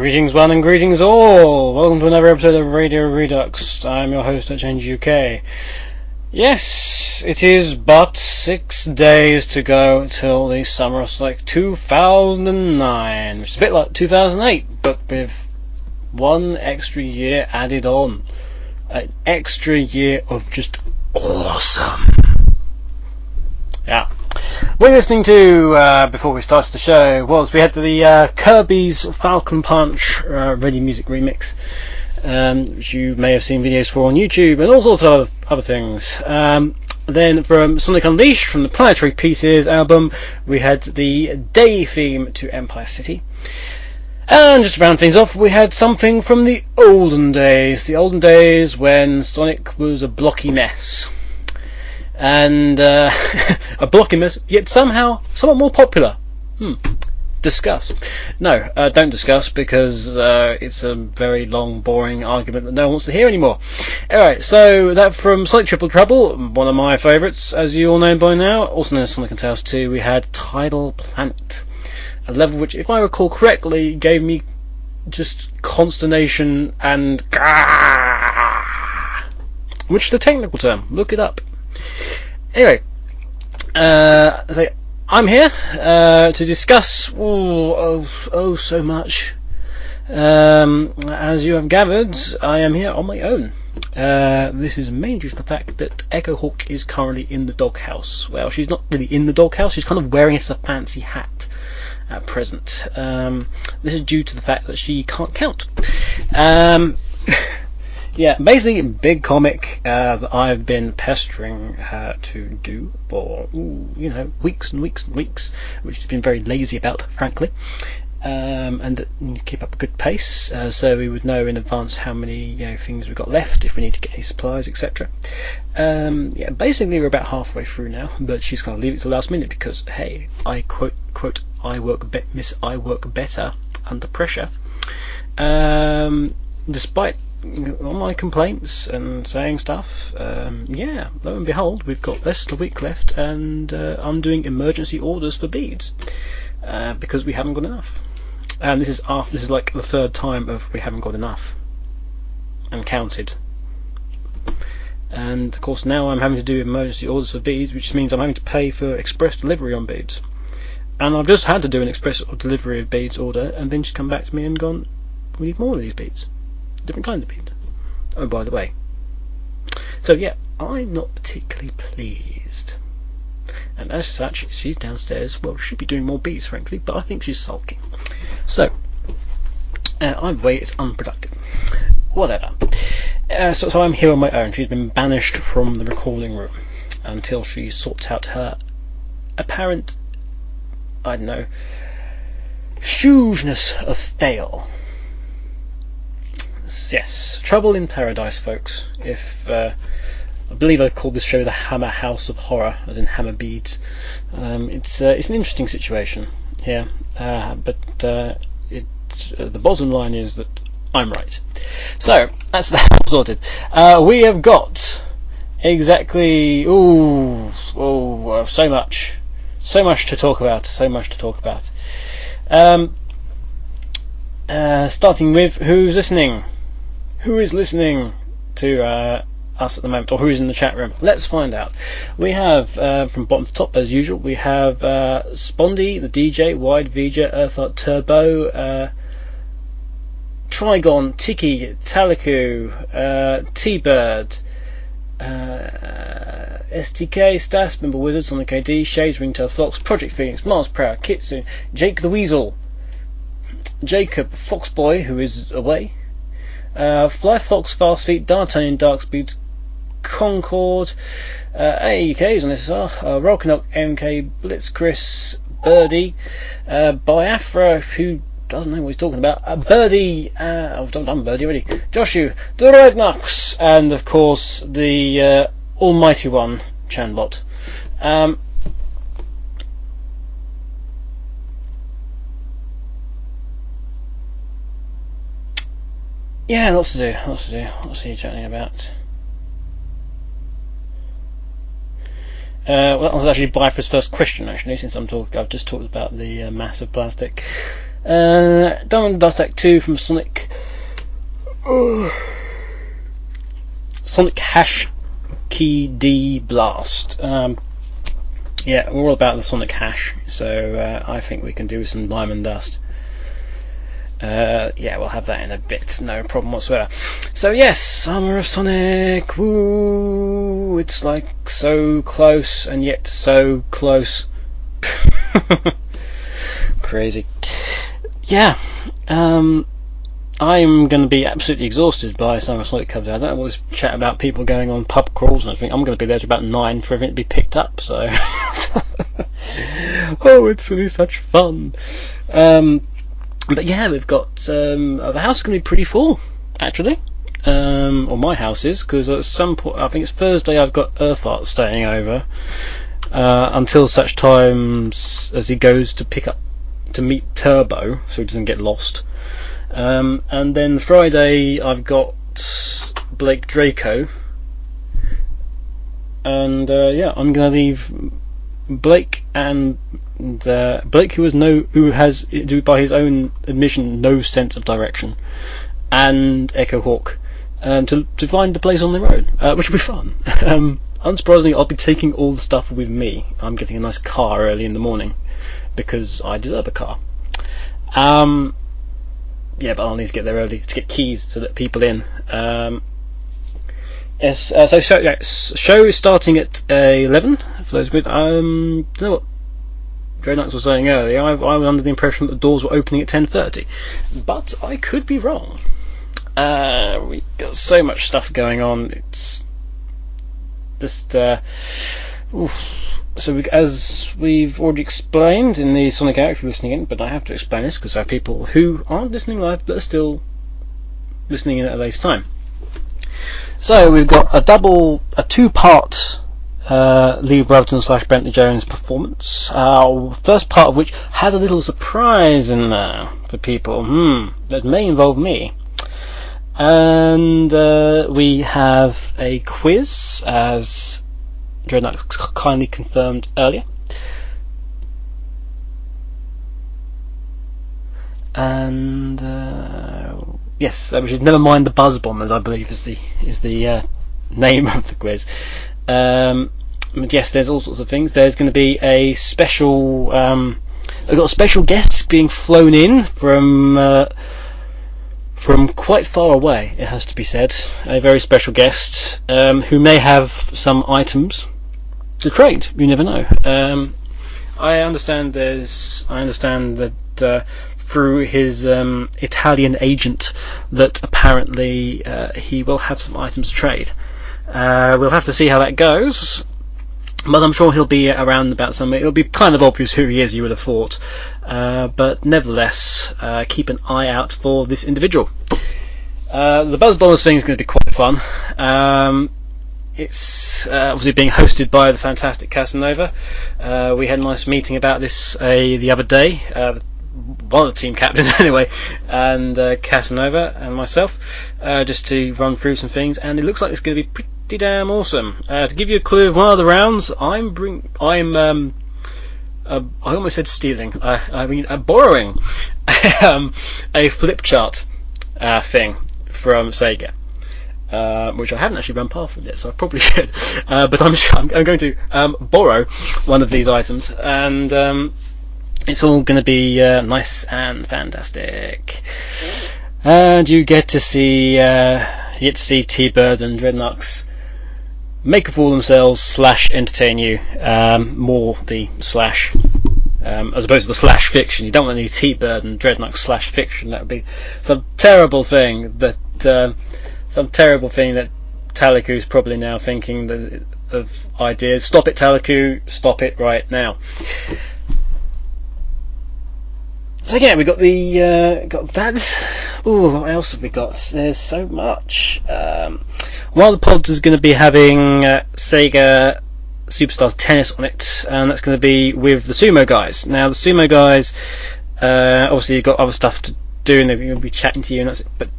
Greetings one and greetings all! Welcome to another episode of Radio Redux. I'm your host at Change UK. Yes, it is but 6 days to go till the summer of like 2009, which is a bit like 2008, but with one extra year added on. An extra year of just awesome. Yeah. We're listening to, before we started the show, we had the Kirby's Falcon Punch Ready Music remix, which you may have seen videos for on YouTube, and all sorts of other things. Then from Sonic Unleashed, from the Planetary Pieces album, we had the Day theme to Empire City. And just to round things off, we had something from the olden days when Sonic was a blocky mess. And a blocky mess, yet somehow somewhat more popular. Discuss. No, don't discuss, because it's a very long, boring argument that no one wants to hear anymore. Alright, so that from Sonic Triple Trouble, one of my favourites, as you all know by now, also known as Sonic and Tails 2, we had Tidal Planet. A level which, if I recall correctly, gave me just consternation and which is the technical term. Look it up. Anyway, so I'm here to discuss so much. As you have gathered, I am here on my own. This is mainly due to the fact that Echo Hawk is currently in the doghouse. Well, she's not really in the doghouse, she's kind of wearing a fancy hat at present. This is due to the fact that she can't count. Yeah, basically, big comic that I've been pestering her to do for, weeks and weeks and weeks, which she's been very lazy about, frankly. And that keep up a good pace, so we would know in advance how many things we've got left, if we need to get any supplies, etc. Basically we're about halfway through now, but she's going to leave it to the last minute because, hey, I quote, I work better under pressure. Despite all my complaints and saying stuff, lo and behold, we've got less than a week left, and I'm doing emergency orders for beads because we haven't got enough. And this is like the third time of we haven't got enough and counted. And of course now I'm having to do emergency orders for beads, which means I'm having to pay for express delivery on beads. And I've just had to do an express delivery of beads order, and then she's come back to me and gone, we need more of these beads. Different kinds of beads. Oh, by the way. So yeah, I'm not particularly pleased. And as such, she's downstairs. Well, she should be doing more beads, frankly, but I think she's sulking. So, either way, it's unproductive. Whatever. So I'm here on my own. She's been banished from the recording room until she sorts out her apparent, hugeness of fail. Yes, Trouble in Paradise, folks. I believe I called this show the Hama House of Horror, as in hammer beads. It's an interesting situation here, but the bottom line is that I'm right. So that's that sorted. We have got exactly so much to talk about. Starting with who's listening. Who is listening to us at the moment, or who is in the chat room? Let's find out. We have, from bottom to top as usual, we have Spondy, the DJ, Wide Vija, Earthart Turbo, Trigon, Tiki, Taliku, T-Bird, STK, Stas, Member Wizard, Sonic KD, Shades, Ringtail Fox, Project Phoenix, Mars Proud, Kitsune, Jake the Weasel, Jacob, Foxboy, who is away, Fly Fox, Fast Feet, D'Artagnan, Darkspeed, Concord, AAUK is on SSR, Rolkanock, MK, Blitz, Chris, Birdie, Biafra, who doesn't know what he's talking about, Birdie, I've done Birdie already, Joshu, the Rednox, and of course the almighty one, Chanbot. Yeah, lots to do. Lots are you chatting about? Well, that was actually Biafra's first question, actually, since I've just talked about the massive plastic Diamond and Dust Act 2 from Sonic Hash Key D Blast. Yeah, we're all about the Sonic Hash, so I think we can do some Diamond Dust. Yeah, we'll have that in a bit, no problem whatsoever. So yes, Summer of Sonic, woo! It's like so close and yet so close. Crazy. Yeah, I'm going to be absolutely exhausted by Summer of Sonic comes out. I don't know what this chat about people going on pub crawls and everything. I'm going to be there to about 9 for everything to be picked up, so... Oh, it's going to be such fun. But yeah, we've got the house is going to be pretty full, actually. Or my house is, because at some point, I think it's Thursday, I've got Earthart staying over until such times as he goes to meet Turbo, so he doesn't get lost. And then Friday, I've got Blake Draco, and yeah, I'm going to leave Blake and Blake, who has by his own admission no sense of direction, and Echo Hawk, to find the place on their own, which will be fun. Unsurprisingly, I'll be taking all the stuff with me. I'm getting a nice car early in the morning because I deserve a car. Yeah, but I'll need to get there early to get keys to let people in. Yes, so show is starting at 11. For those good, don't know what Dreadnoughts was saying earlier. I was under the impression that the doors were opening at 10:30, but I could be wrong. We got so much stuff going on. It's just so as we've already explained in the Sonic Out, if you're listening in, but I have to explain this because there are people who aren't listening live but are still listening in at a later time. So we've got a two-part Lee Brotherton / Bentley Jones performance. First part of which has a little surprise in there for people that may involve me. And we have a quiz, as Dreadnought kindly confirmed earlier. And yes, which is Never Mind the Buzz Bombers, I believe is the name of the quiz. Yes, there's all sorts of things. There's going to be a special. We've got a special guest being flown in from quite far away. It has to be said, a very special guest who may have some items to trade. You never know. I understand that through his Italian agent that apparently he will have some items to trade. We'll have to see how that goes, but I'm sure he'll be around about somewhere. It'll be kind of obvious who he is, you would have thought, but nevertheless, keep an eye out for this individual. The Buzz Bombers thing is going to be quite fun. It's obviously being hosted by the fantastic Casanova. We had a nice meeting about this the other day, one of the team captains anyway, and Casanova and myself, just to run through some things, and it looks like it's going to be pretty damn awesome. To give you a clue of one of the rounds, I almost said stealing. I mean borrowing a flip chart thing from Sega, which I haven't actually run past it yet, so I probably should. But I'm going to borrow one of these items, and it's all going to be nice and fantastic. And you get to see T-Bird and Dreadnoughts make a fool of themselves / entertain you. More the slash, as opposed to the slash fiction. You don't want any T-Bird and Dreadnoughts / fiction. That would be some terrible thing that Talicu's probably now thinking of ideas. Stop it, Talicu! Stop it right now. So yeah, we got that. Ooh, what else have we got? There's so much. One of the pods is going to be having Sega Superstars Tennis on it, and that's going to be with the Sumo guys. Now the Sumo guys, obviously you've got other stuff to do, and they're going to be chatting to you, and that's it. But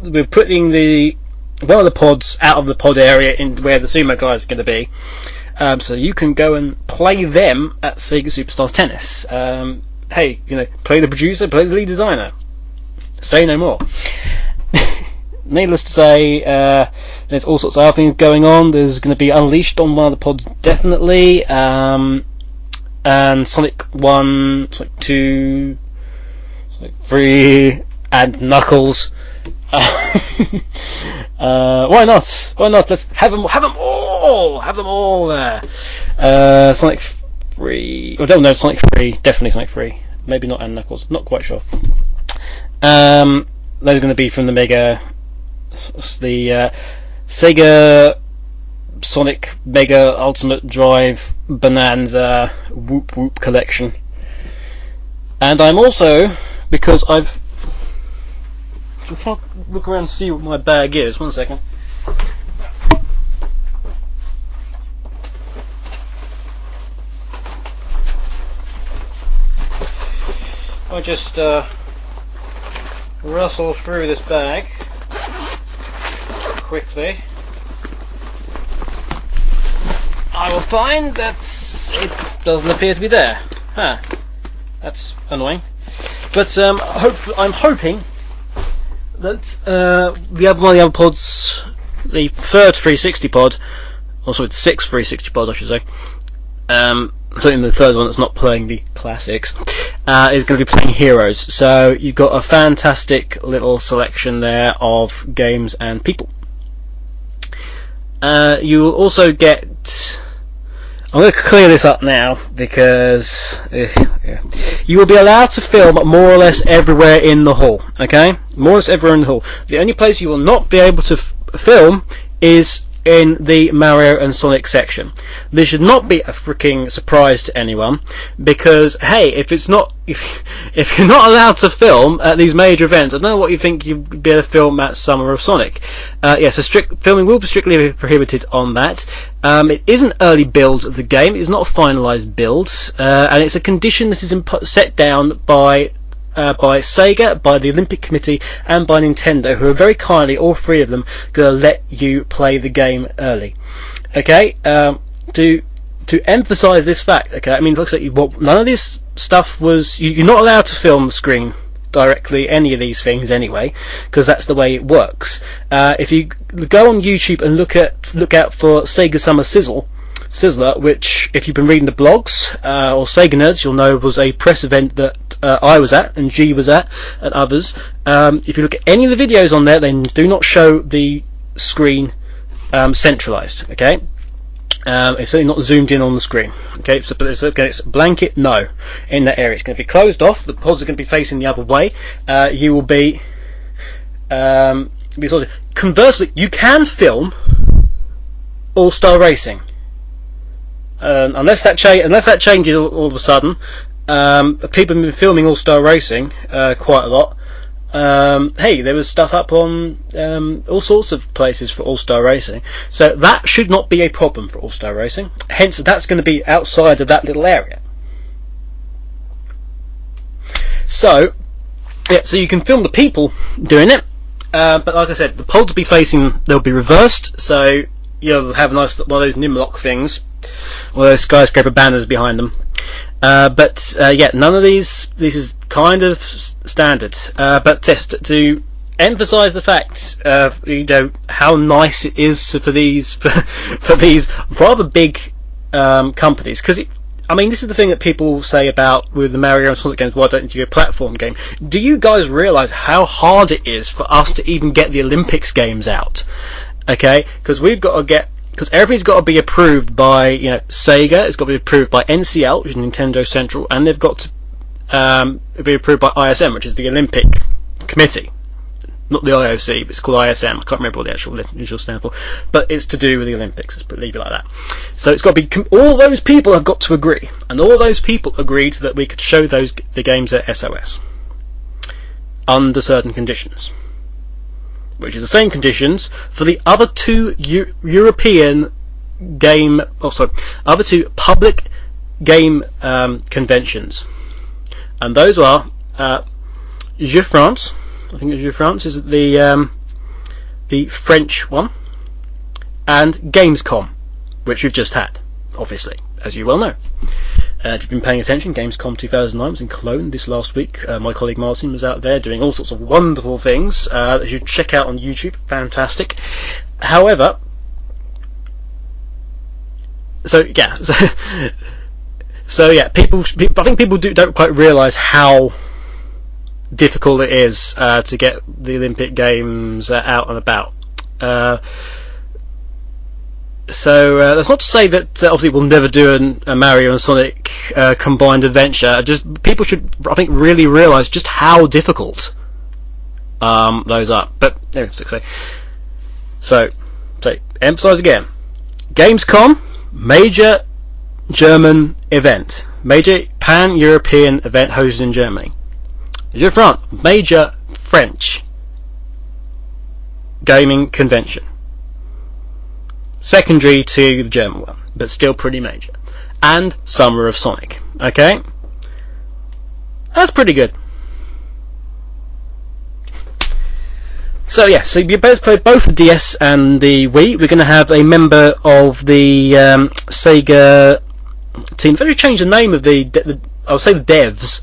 we're putting one of the pods out of the pod area in where the Sumo guys are going to be, so you can go and play them at Sega Superstars Tennis. hey, play the producer, play the lead designer. Say no more. Needless to say, there's all sorts of other things going on. There's going to be Unleashed on one of the pods, definitely, and Sonic 1, Sonic 2, Sonic 3, and Knuckles. Why not? Let's have them all there. Sonic 3. I don't know. Sonic 3, definitely Sonic 3. Maybe not, and Knuckles. Not quite sure. Those are going to be from the Sega Sonic Mega Ultimate Drive Bonanza Whoop Whoop collection. And I'm also, because I'm trying to look around and see what my bag is. 1 second. I just rustle through this bag quickly. I will find that it doesn't appear to be there. That's annoying. But I'm hoping that one of the other pods, the third 360 pod, also the sixth 360 pod, I should say, certainly the third one that's not playing the classics, is going to be playing Heroes. So you've got a fantastic little selection there of games and people. You will also get... I'm going to clear this up now because you will be allowed to film more or less everywhere in the hall. Okay, more or less everywhere in the hall. The only place you will not be able to film is in the Mario and Sonic section. This should not be a freaking surprise to anyone, because hey, if you're not allowed to film at these major events, I don't know what you think you'd be able to film at Summer of Sonic. So filming will be strictly prohibited on that. It is an early build of the game. It is not a finalised build, and it's a condition that is set down by Sega, by the Olympic Committee, and by Nintendo, who are very kindly, all three of them, going to let you play the game early. Okay, to emphasise this fact, okay, I mean, it looks like none of this stuff was... You're not allowed to film the screen directly, any of these things anyway, because that's the way it works. If you go on YouTube and look out for Sega Summer Sizzler, which, if you've been reading the blogs or Sega Nerds, you'll know was a press event that I was at and G was at and others. If you look at any of the videos on there, they do not show the screen centralised. Okay, it's certainly not zoomed in on the screen. Okay, so it's blanket no in that area. It's going to be closed off. The pods are going to be facing the other way. You will be sort of... Conversely, you can film All-Star Racing. Unless that changes all of a sudden. People have been filming All-Star Racing quite a lot. Hey, there was stuff up on all sorts of places for All-Star Racing, so that should not be a problem for All-Star Racing. Hence, that's going to be outside of that little area. So you can film the people doing it, but like I said, the pods will be reversed, so you'll have a nice one of those Nimlock things, or those skyscraper banners behind them. But none of these. This is kind of standard. But just to emphasise the fact, how nice it is for these rather big companies. Because this is the thing that people say about with the Mario and Sonic games. Why don't you do a platform game? Do you guys realise how hard it is for us to even get the Olympics games out? Okay, because everything's got to be approved by Sega. It's got to be approved by NCL, which is Nintendo Central, and they've got to be approved by ISM, which is the Olympic Committee, not the IOC, but it's called ISM. I can't remember what the actual initial stand for, but it's to do with the Olympics. Let's leave it like that. So it's got to be all those people have got to agree, and all those people agreed that we could show the games at SOS under certain conditions, which is the same conditions for the other two other two public game conventions, and those are Jeux France. I think Jeux France is the French one, and Gamescom, which we've just had, obviously, as you well know. If you've been paying attention, Gamescom 2009 was in Cologne this last week. My colleague Martin was out there doing all sorts of wonderful things that you should check out on YouTube. Fantastic. However, people, I think people don't quite realise how difficult it is to get the Olympic Games out and about. So that's not to say that obviously we'll never do a Mario and Sonic combined adventure. Just people should, I think, really realise just how difficult those are. But anyway, so emphasise again. Gamescom, major German event, major pan-European event hosted in Germany. Major France, major French gaming convention. Secondary to the German one, but still pretty major. And Summer of Sonic. Okay? That's pretty good. So you both played both the DS and the Wii. We're going to have a member of the Sega team. They've changed the name of I'll say the devs.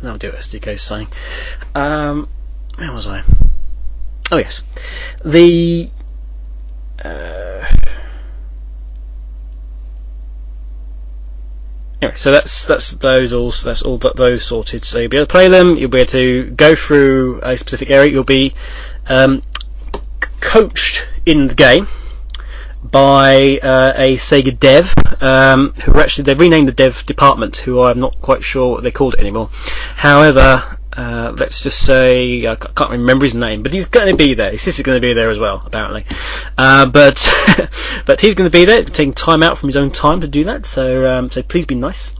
I'll do what SDK's saying. Where was I? Oh yes, the anyway. So that's those all. So that's all those sorted. So you'll be able to play them. You'll be able to go through a specific area. You'll be coached in the game by a Sega dev, who actually they've renamed the dev department, who I'm not quite sure what they called it anymore. However, let's just say I can't remember his name, but he's going to be there. His sister's going to be there as well, apparently. But he's going to be there. He's taking time out from his own time to do that. So please be nice.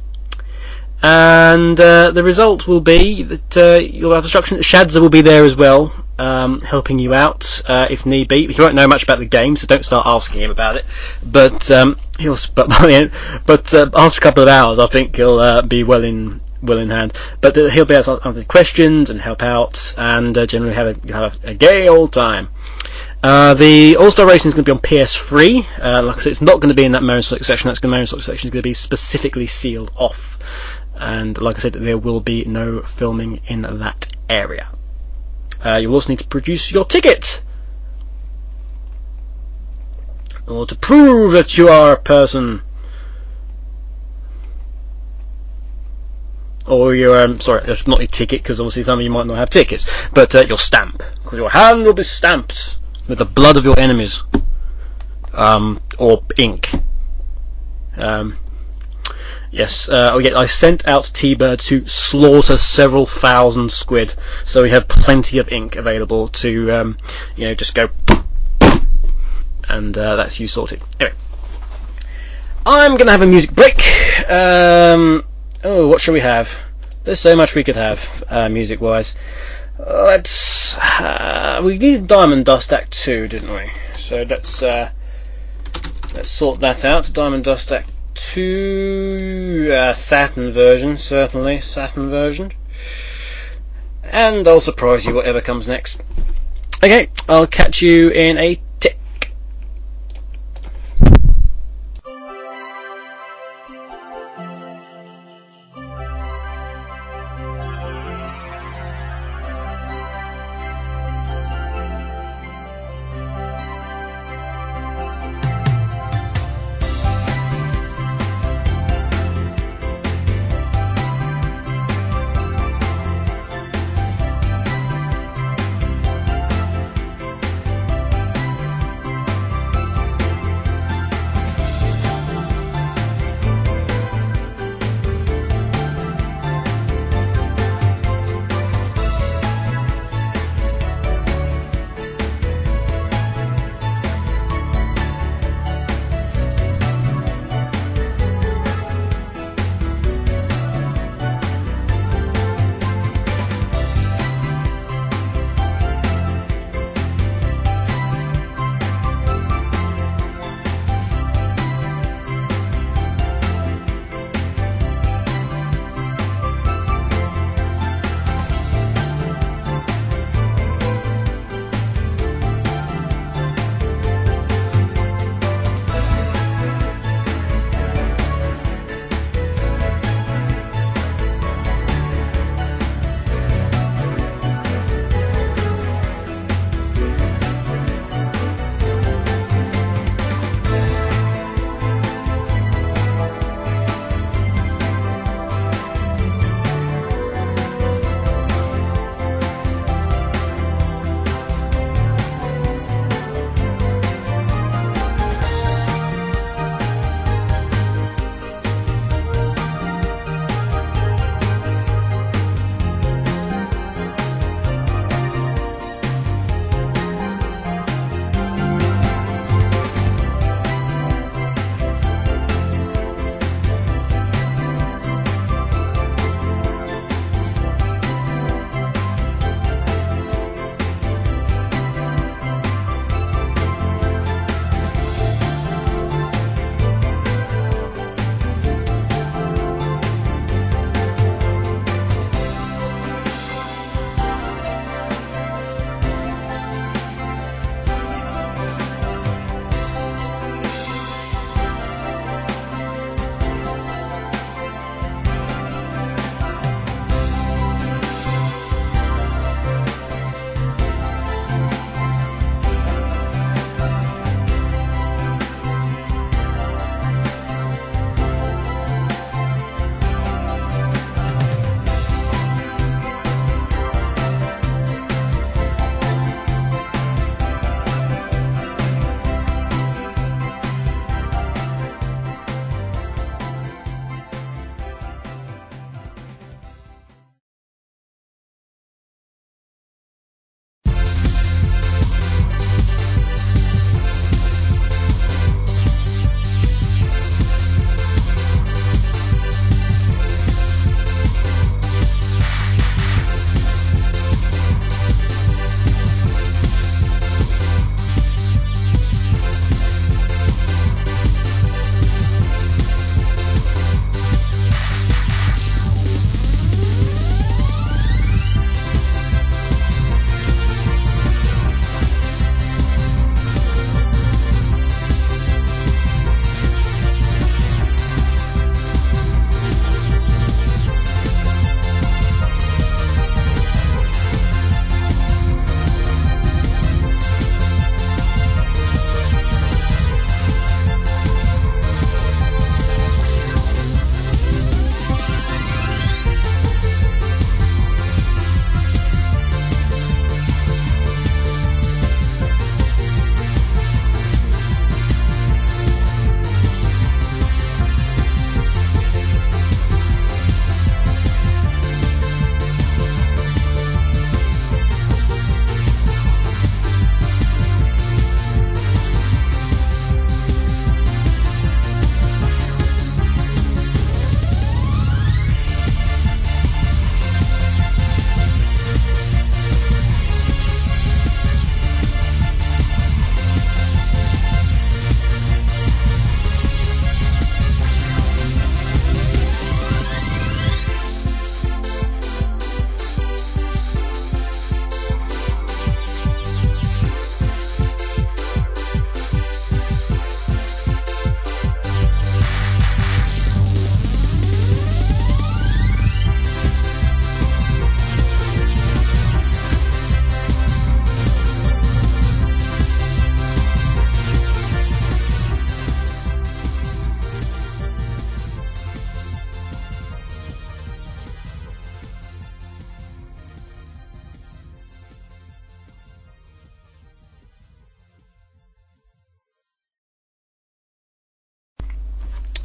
And the result will be that you'll have instruction. Shadza will be there as well, helping you out if need be. You won't know much about the game, so don't start asking him about it. But after a couple of hours, I think he'll be well in hand. But he'll be able to answer questions and help out, and generally have a gay old time. The All-Star Racing is going to be on PS3. Like I said, it's not going to be in that Mario Sonic section. Mario Sonic section is going to be specifically sealed off. And like I said, there will be no filming in that area. You also need to produce your ticket, or to prove that you are a person, or your sorry, not your ticket, because obviously some of you might not have tickets, but your stamp, because your hand will be stamped with the blood of your enemies, or ink. Yes, I sent out T-Bird to slaughter several thousand squid, so we have plenty of ink available to, just go, and that's you sorted. Anyway, I'm going to have a music break. What shall we have? There's so much we could have, music-wise. We needed Diamond Dust Act 2, didn't we? So let's sort that out. Diamond Dust Act 2, Saturn version, certainly, Saturn version. And I'll surprise you whatever comes next. Okay, I'll catch you in a tick.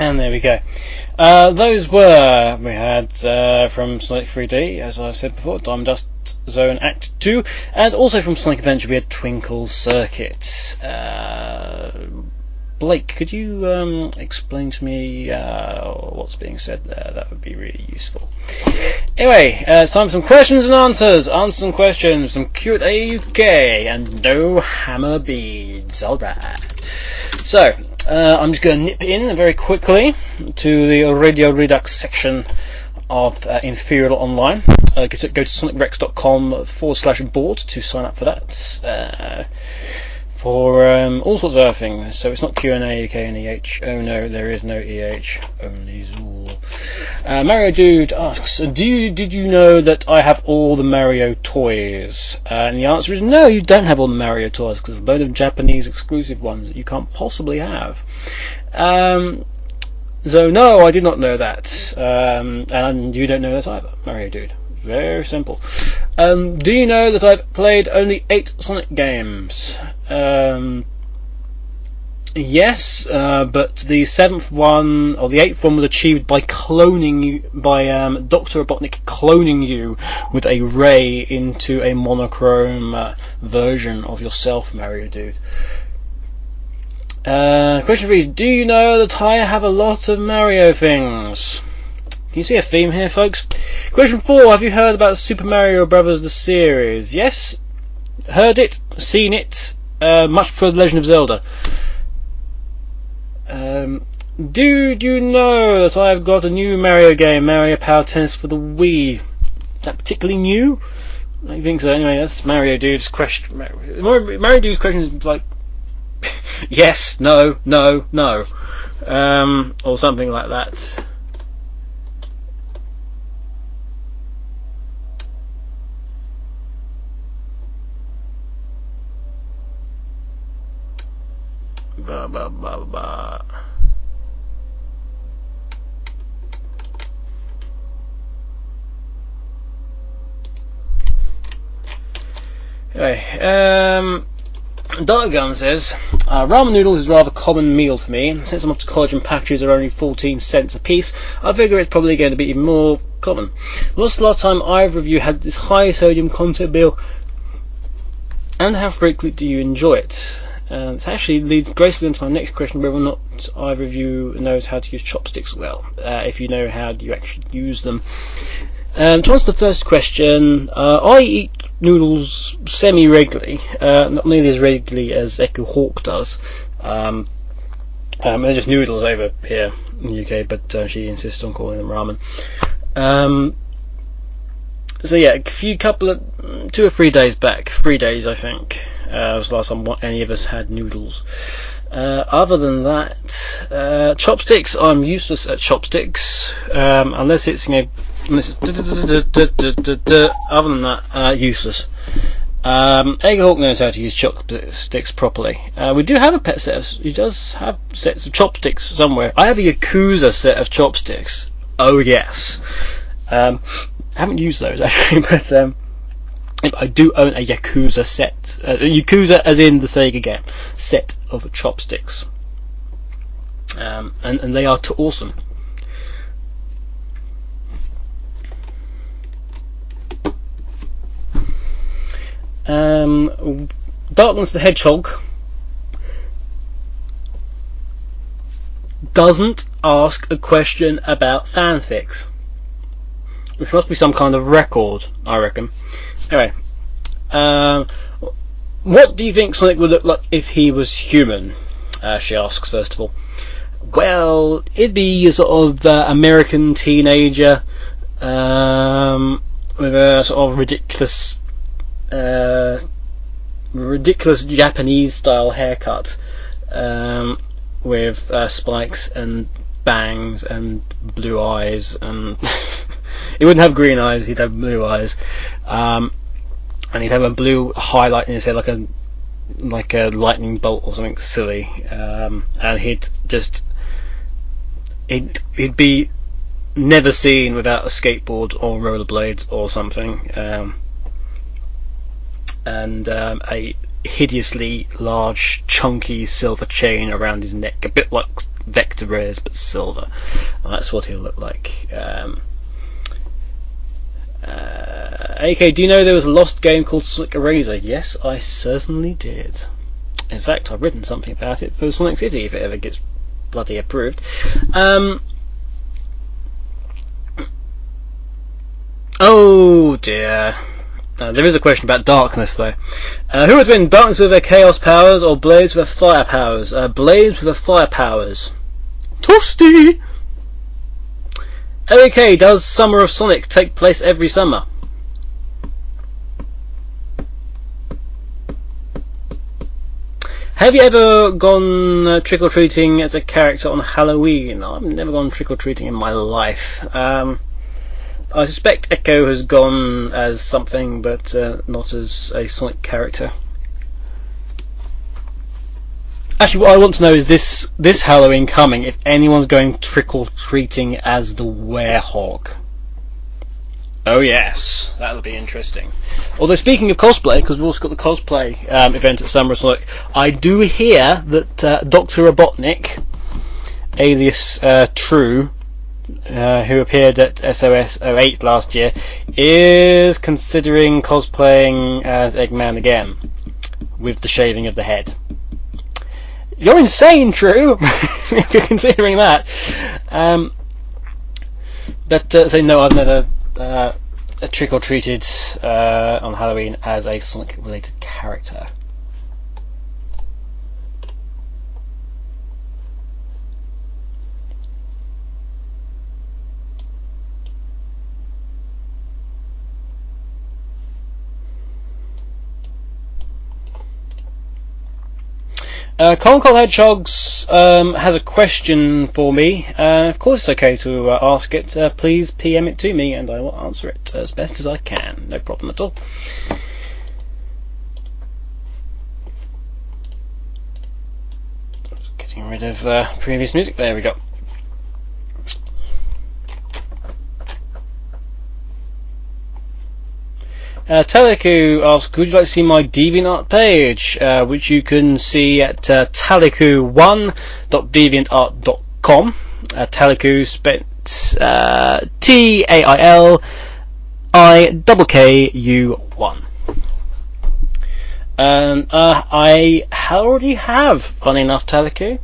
And there we go. We had from Sonic 3D, as I've said before, Diamond Dust Zone Act 2, and also from Sonic Adventure we had Twinkle Circuit. Blake, could you explain to me what's being said there? That would be really useful. Anyway, it's time for some questions and answers. Answer some questions, some cute AAUK, and no hammer beads. Alright. So, I'm just going to nip in very quickly to the Radio Redux section of Inferior Online. Go to sonicrex.com/board to sign up for that. For all sorts of other things. So it's not Q&A, UK and EH. Oh no, there is no EH, only Zool. Mario Dude asks, did you know that I have all the Mario toys? And the answer is no, you don't have all the Mario toys, because there's a load of Japanese exclusive ones that you can't possibly have. So no, I did not know that. And you don't know that either, Mario Dude. Very simple. Do you know that I've played only 8 Sonic games? Yes, but the 7th one, or the 8th one, was achieved by cloning you, by Dr. Robotnik cloning you with a ray into a monochrome version of yourself, Mario Dude. Question 3 is, do you know that I have a lot of Mario things? Can you see a theme here, folks? Question 4, have you heard about Super Mario Brothers the series? Yes, heard it, seen it, much prefer The Legend of Zelda. Do you know that I've got a new Mario game, Mario Power Tennis for the Wii? Is that particularly new? I don't think so. Anyway, that's Mario Dude's question. Mario Dude's question is like, yes, no, no, no. Or something like that. Ba ba ba ba. Anyway, Darkgun says, ramen noodles is a rather common meal for me. Since I'm off to college and packages are only 14 cents a piece, I figure it's probably going to be even more common. What's the last time either of you had this high sodium content meal, and how frequently do you enjoy it? This actually leads gracefully into my next question, whether or not either of you knows how to use chopsticks well, if you know how you actually use them. To answer the first question, I eat noodles semi-regularly, not nearly as regularly as Echo Hawk does. They're just noodles over here in the UK, but she insists on calling them ramen. So yeah, 2 or 3 days back, 3 days I think, was the last time any of us had noodles. Other than that, chopsticks, I'm useless at chopsticks, unless it's, other than that, useless. Egghawk knows how to use chopsticks properly. We do have a pet set he does have sets of chopsticks somewhere. I have a Yakuza set of chopsticks. Oh yes. I haven't used those actually, but I do own a Yakuza set. Yakuza as in the Sega game. Set of chopsticks. And they are awesome. Darkness the Hedgehog doesn't ask a question about fanfics, which must be some kind of record, I reckon. Anyway, what do you think Sonic would look like if he was human? She asks, first of all. Well, it'd be a sort of American teenager with a sort of ridiculous Japanese style haircut, with spikes and bangs and blue eyes, and he wouldn't have green eyes, he'd have blue eyes, and he'd have a blue highlight in his head like a lightning bolt or something silly, and he'd be never seen without a skateboard or rollerblades or something, and a hideously large, chunky silver chain around his neck, a bit like Vector Rares but silver. And that's what he'll look like. AK, do you know there was a lost game called Sonic Eraser? Yes, I certainly did. In fact, I've written something about it for Sonic City if it ever gets bloody approved. Oh dear. There is a question about darkness though. Who would win, darkness with their chaos powers or blades with their fire powers? Blades with their fire powers. Toasty! AAUK, does Summer of Sonic take place every summer? Have you ever gone trick-or-treating as a character on Halloween? I've never gone trick-or-treating in my life. I suspect Echo has gone as something, but not as a Sonic character. Actually, what I want to know is this Halloween coming, if anyone's going trick-or-treating as the Werehog. Oh yes, that'll be interesting. Although speaking of cosplay, because we've also got the cosplay event at Summer of Sonic, I do hear that Dr. Robotnik, alias True, who appeared at SOS 08 last year, is considering cosplaying as Eggman again, with the shaving of the head. You're insane, True! If you're considering that. So no, I've never trick-or-treated on Halloween as a Sonic-related character. Conkle Hedgehogs has a question for me. Of course it's okay to ask it. Please PM it to me and I will answer it as best as I can. No problem at all. Just getting rid of previous music. There we go. Taliku asks, would you like to see my DeviantArt page, which you can see at taliku1.deviantart.com. Taliku spent TAILIKKU1. I already have, funny enough, Taliku.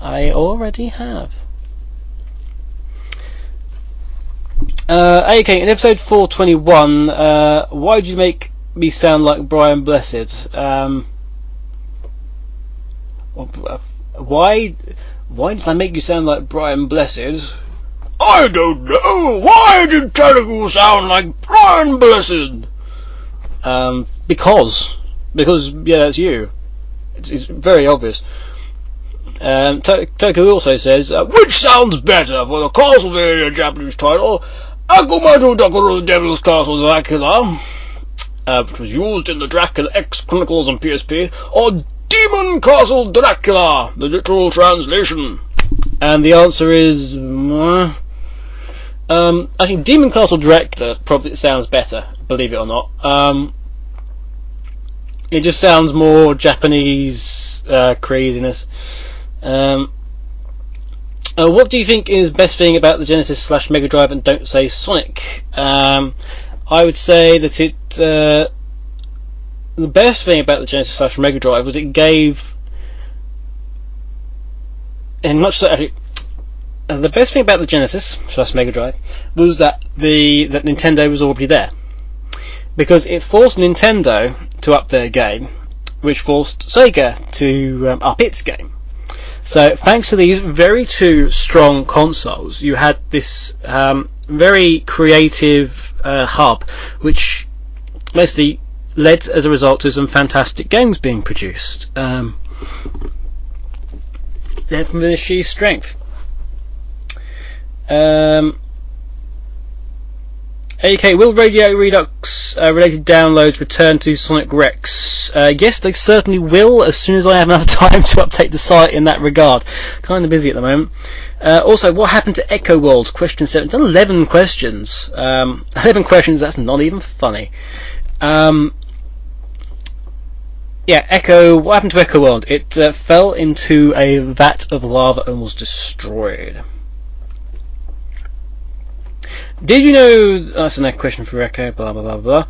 I already have. AAUK, in episode 421, why did you make me sound like Brian Blessed? Why did I make you sound like Brian Blessed? I don't know. Why did Tentacle sound like Brian Blessed? Because yeah, that's you. It's very obvious. Tentacle also says, which sounds better for the Castlevania Japanese title? Akumato Dakuro Devil's Castle Dracula, which was used in the Dracula X Chronicles on PSP, or Demon Castle Dracula, the literal translation. And the answer is, I think Demon Castle Dracula probably sounds better, believe it or not. It just sounds more Japanese craziness. What do you think is best thing about the Genesis / Mega Drive and don't say Sonic? I would say that the best thing about the Genesis / Mega Drive was it gave, and much so actually, the best thing about the Genesis / Mega Drive was that that Nintendo was already there, because it forced Nintendo to up their game, which forced Sega to up its game. So thanks to these very two strong consoles, you had this very creative hub, which mostly led as a result to some fantastic games being produced. They're from the sheer strength. AAUK, will Radio Redux related downloads return to Sonic Rex? Yes, they certainly will, as soon as I have enough time to update the site in that regard. Kind of busy at the moment. Also, what happened to Echo World? Question 7. Done 11 questions. 11 questions, that's not even funny. Yeah, Echo. What happened to Echo World? It fell into a vat of lava and was destroyed. Did you know? That's another question for Echo. Blah blah blah blah.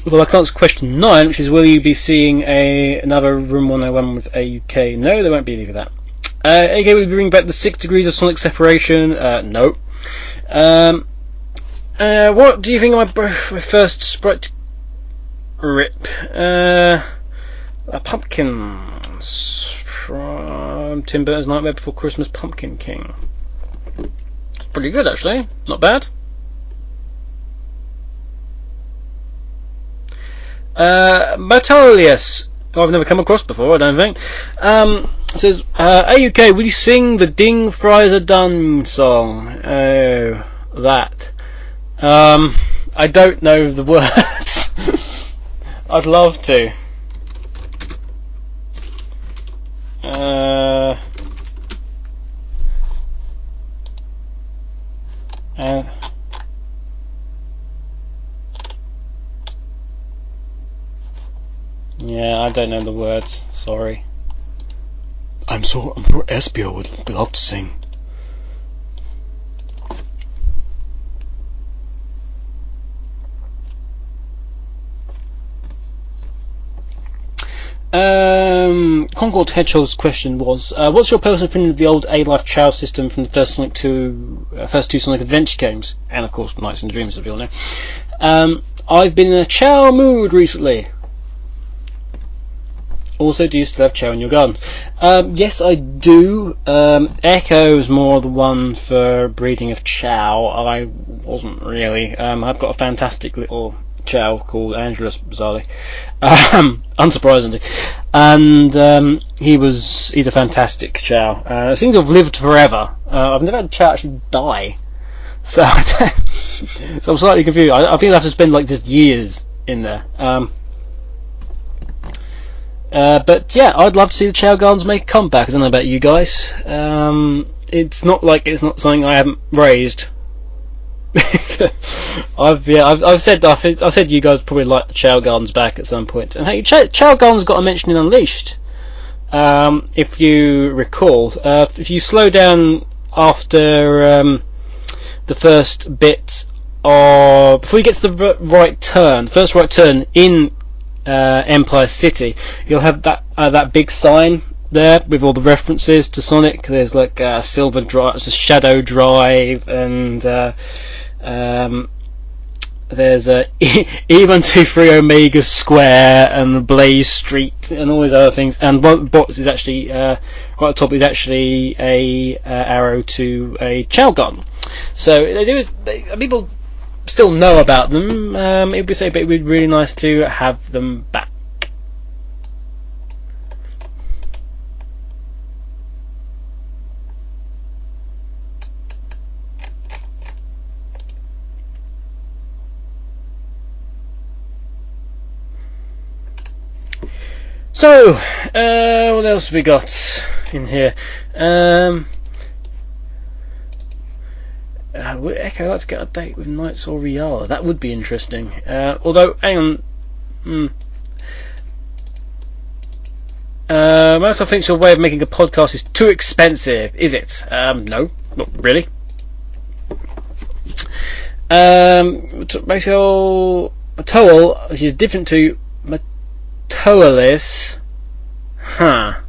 Although I can't answer question 9, which is, will you be seeing another Room 101 with AAUK? No, there won't be any of that. AK will be bringing back the 6 degrees of sonic separation. No. What do you think of my first Sprite rip? Pumpkins from Tim Burton's Nightmare Before Christmas, Pumpkin King. Pretty good, actually. Not bad. Matolius, who I've never come across before, I don't think, says, AUK, will you sing the Ding Fries Are Done song? Oh, that. I don't know the words. I'd love to. Yeah, I don't know the words. Sorry. I'm sure Espio would love to sing. Concord Hedgehog's question was, what's your personal opinion of the old A-Life Chow system from the first two Sonic Adventure games, and of course Nights and Dreams, as we all know. I've been in a Chow mood recently. Also, do you still have Chow in your gardens? Yes, I do. Echo is more the one for breeding of Chow. I wasn't really. I've got a fantastic little Chow called Angelus, bizarrely, unsurprisingly, and he's a fantastic Chow. Seems to have lived forever. I've never had a Chow actually die, so so I'm slightly confused. I think I have to spend like just years in there. But yeah, I'd love to see the Chow Gardens make a comeback. I don't know about you guys. It's not like it's not something I haven't raised. I've said you guys probably like the Chow Gardens back at some point. And hey, Chow Gardens got a mention in Unleashed. If you recall, if you slow down after the first bit of before you get to the first right turn in Empire City, you'll have that big sign there with all the references to Sonic. There's like Silver Drive, Shadow Drive, and there's E123 Omega Square and Blaze Street and all these other things. And what box is actually right at the top is actually a arrow to a Chow Garden. So people still know about them. It would be really nice to have them back. So, what else have we got in here? Echo, I'd like to get a date with Knights or Riala. That would be interesting. Although, hang on. Microsoft thinks your way of making a podcast is too expensive. Is it? No, not really. Matol, which is different to Matoalis. Huh.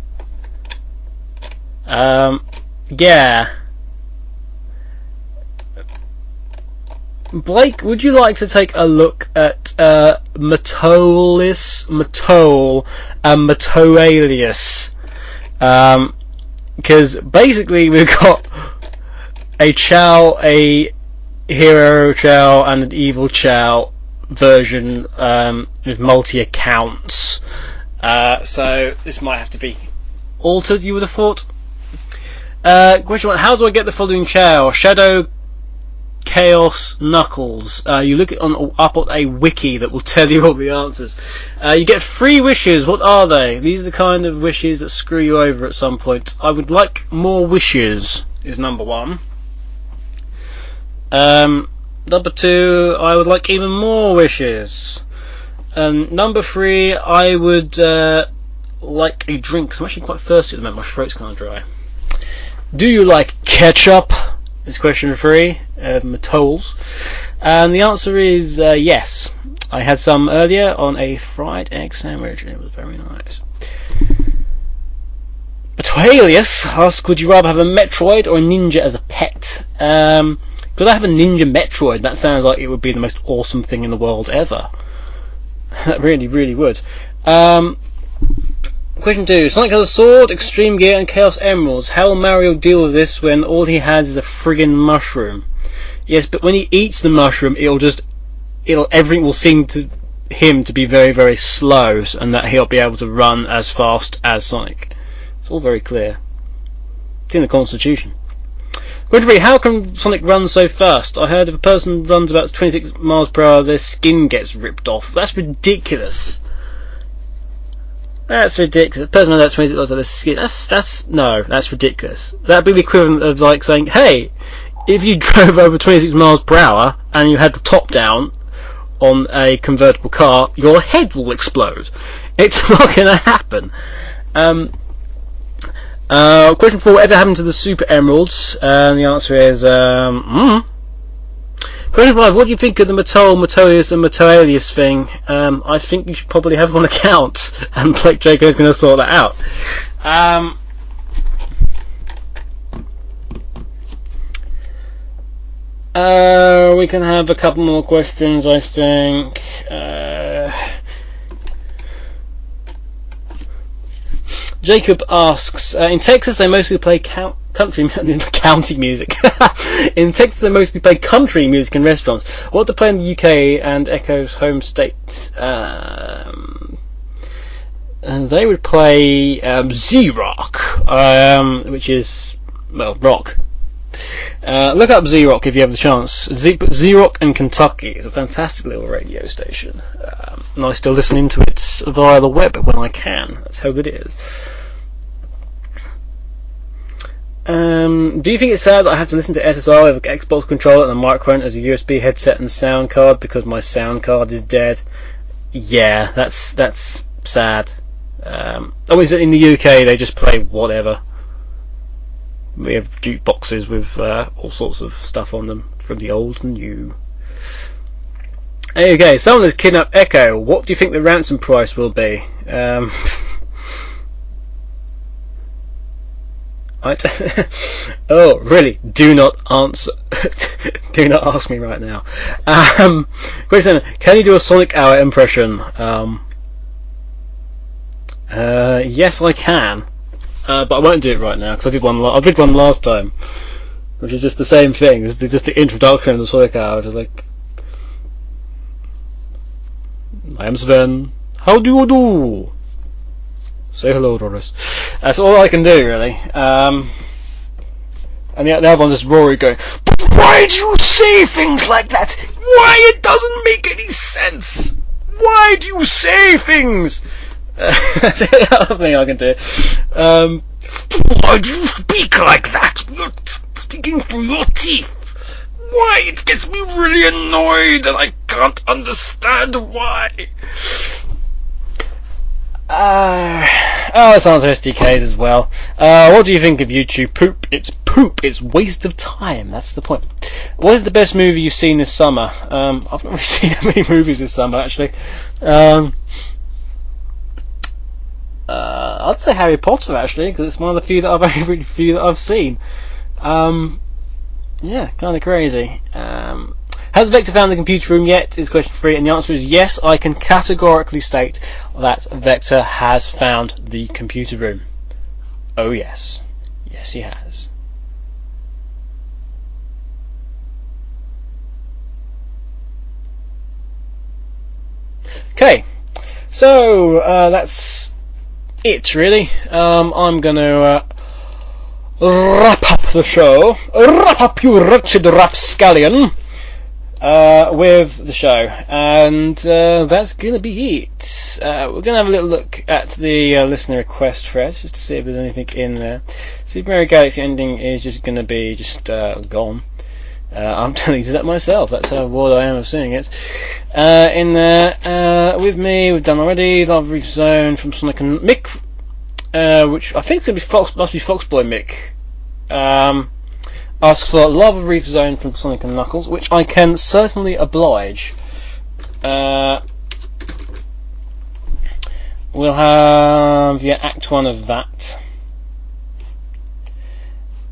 Yeah. Blake, would you like to take a look at Matoalis, Matol, and Matoalius? Because basically we've got a Chow, a Hero Chow, and an Evil Chow version with multi-accounts. So this might have to be altered, you would have thought. Question 1, how do I get the following Chow? Shadow, Chaos, Knuckles. You look up on a wiki that will tell you all the answers. You get 3 wishes. What are they? These are the kind of wishes that screw you over at some point. I would like more wishes is number 1. Number 2, I would like even more wishes. Number 3, I would like a drink, 'cause I'm actually quite thirsty at the moment, my throat's kind of dry. Do you like ketchup? Is question 3 of Matol's. And the answer is yes. I had some earlier on a fried egg sandwich and it was very nice. Batalius asks, would you rather have a Metroid or a Ninja as a pet? Could I have a Ninja Metroid? That sounds like it would be the most awesome thing in the world ever. That really, really would. Question 2. Sonic has a sword, extreme gear, and Chaos Emeralds. How will Mario deal with this when all he has is a friggin' mushroom? Yes, but when he eats the mushroom, everything will seem to him to be very, very slow, and that he'll be able to run as fast as Sonic. It's all very clear. It's in the Constitution. Question 3. How can Sonic run so fast? I heard if a person runs about 26 miles per hour, their skin gets ripped off. That's ridiculous. That's ridiculous. A person runs about 26 miles per hour, their skin. That's ridiculous. That'd be the equivalent of like saying, hey, if you drove over 26 miles per hour and you had the top down on a convertible car, your head will explode. It's not going to happen. Question 4, whatever happened to the Super Emeralds? The answer is, Question 5, what do you think of the Matolius and Matolius thing? I think you should probably have one account, and Blake Draco's going to sort that out. We can have a couple more questions, I think. Jacob asks, in Texas they mostly play country music. In Texas they mostly play country music in restaurants. What do they play in the UK and Echo's home state? And they would play Z-Rock, which is, well, rock. Look up Z-Rock if you have the chance. Z-Rock in Kentucky is a fantastic little radio station, and I still listen into it via the web when I can. That's how good it is. Do you think it's sad that I have to listen to SSR with an Xbox controller and a microphone as a USB headset and sound card because my sound card is dead? Yeah, that's sad. Always in the UK they just play whatever. We have jukeboxes with all sorts of stuff on them, from the old and new. Okay, someone has kidnapped Echo. What do you think the ransom price will be? Oh, really? Do not answer. Do not ask me right now. Question: can you do a Sonic Hour impression? Yes, I can. But I won't do it right now because I did one last time, which is just the same thing. It's just the introduction of the Sonic Hour. It's like, I am Sven. How do you do? Say hello, Doris. That's all I can do, really. And the other one's just Rory going, but why do you say things like that? Why? It doesn't make any sense. Why do you say things? That's the other thing I can do. Why do you speak like that? You're speaking through your teeth. Why? It gets me really annoyed and I can't understand why. Let's answer SDKs as well. What do you think of YouTube? Poop. It's waste of time. That's the point. What is the best movie you've seen this summer? I've not really seen that many movies this summer, actually. I'd say Harry Potter, actually, because it's one of the few that I've seen. Yeah, kind of crazy. Has Vector found the computer room yet? Is question 3, and the answer is yes. I can categorically state that Vector has found the computer room. Oh yes, yes he has. Okay, so that's it really. I'm gonna wrap up the show. Wrap up, you wretched rapscallion. With the show, and that's gonna be it. We're gonna have a little look at the listener request thread just to see if there's anything in there. Super Mario Galaxy ending is just gonna be gone. I'm deleted that myself. That's how bored I am of seeing it. In there, with me, we've done already Love Reef Zone from Sonic and Mick, which I think must be Foxboy Mick. Asks for Love Reef Zone from Sonic and Knuckles, which I can certainly oblige. We'll have Act 1 of that.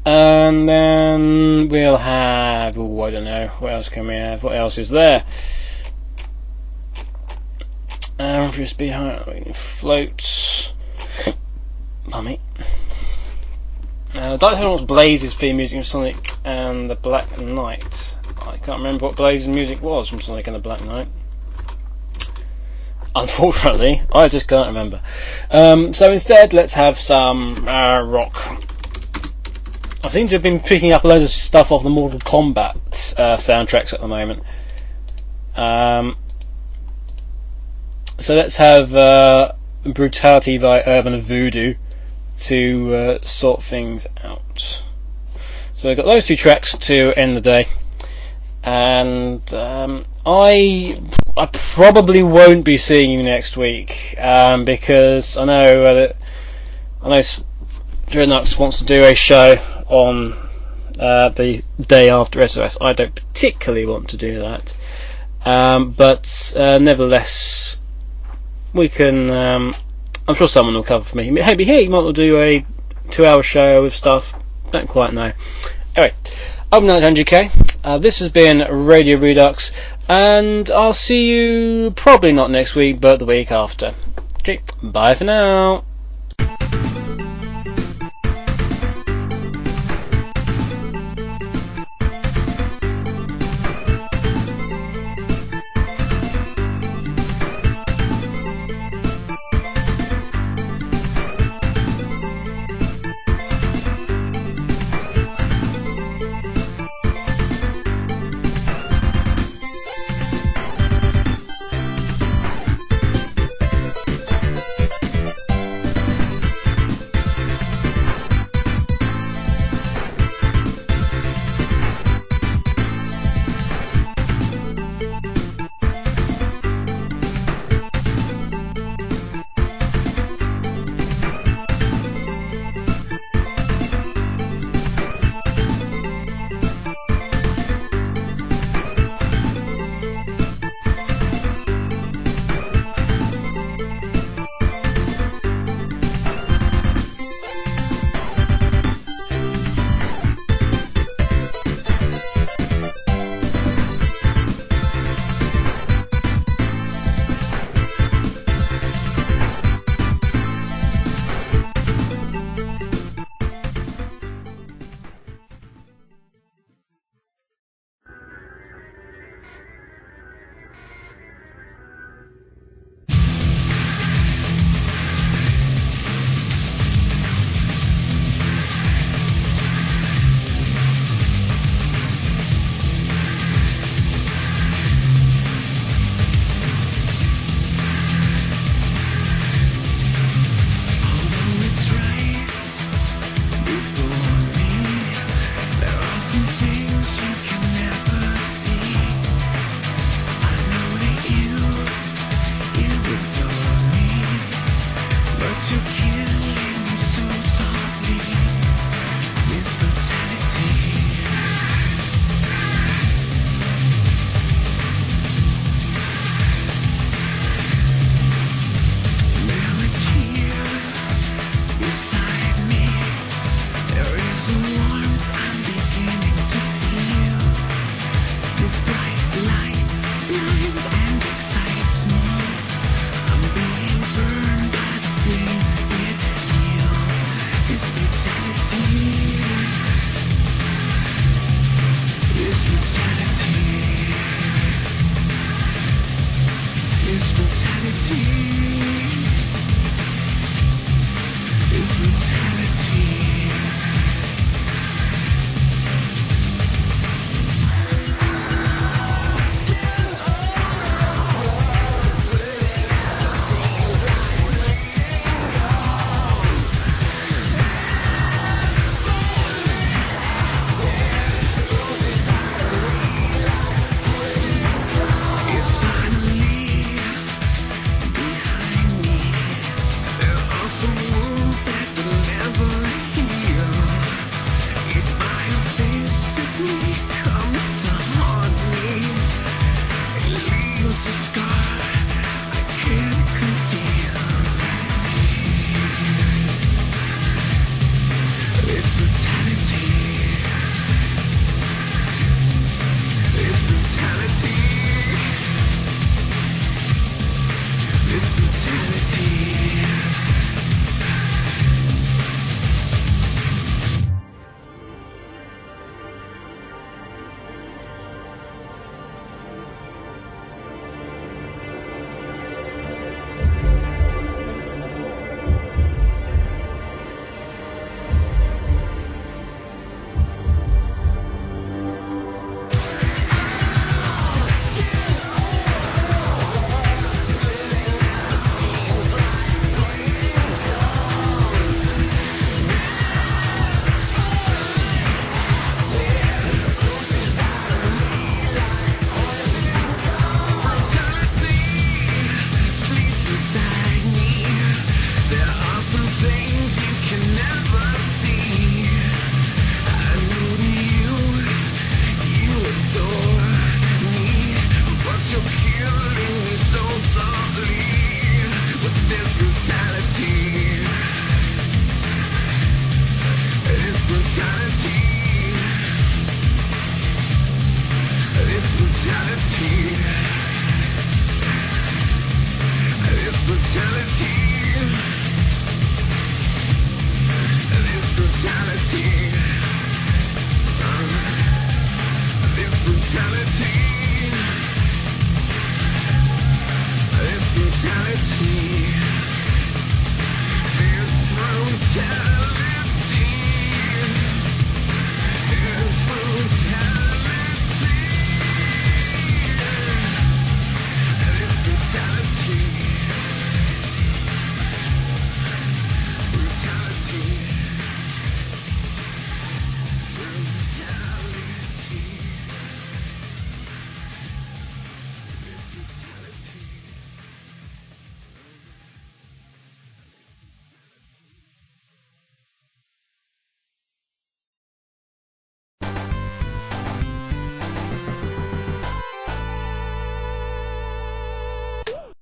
And then we'll have, I don't know, what else can we have? What else is there? Just behind floats. Pardon me. I don't know what Blaze's theme music from Sonic and the Black Knight. I can't remember what Blaze's music was from Sonic and the Black Knight. Unfortunately, I just can't remember. So instead, let's have some rock. I seem to have been picking up loads of stuff off the Mortal Kombat soundtracks at the moment. So let's have Brutality by Urban Voodoo to sort things out. So we've got those two tracks to end the day, and I probably won't be seeing you next week because I know Dreadnoughts wants to do a show on the day after SOS. I don't particularly want to do that, but nevertheless, we can. I'm sure someone will cover for me. Maybe he might do a 2-hour show with stuff. Don't quite know. Anyway, I'm not AAUK. This has been Radio Redux, and I'll see you probably not next week, but the week after. Okay, bye for now.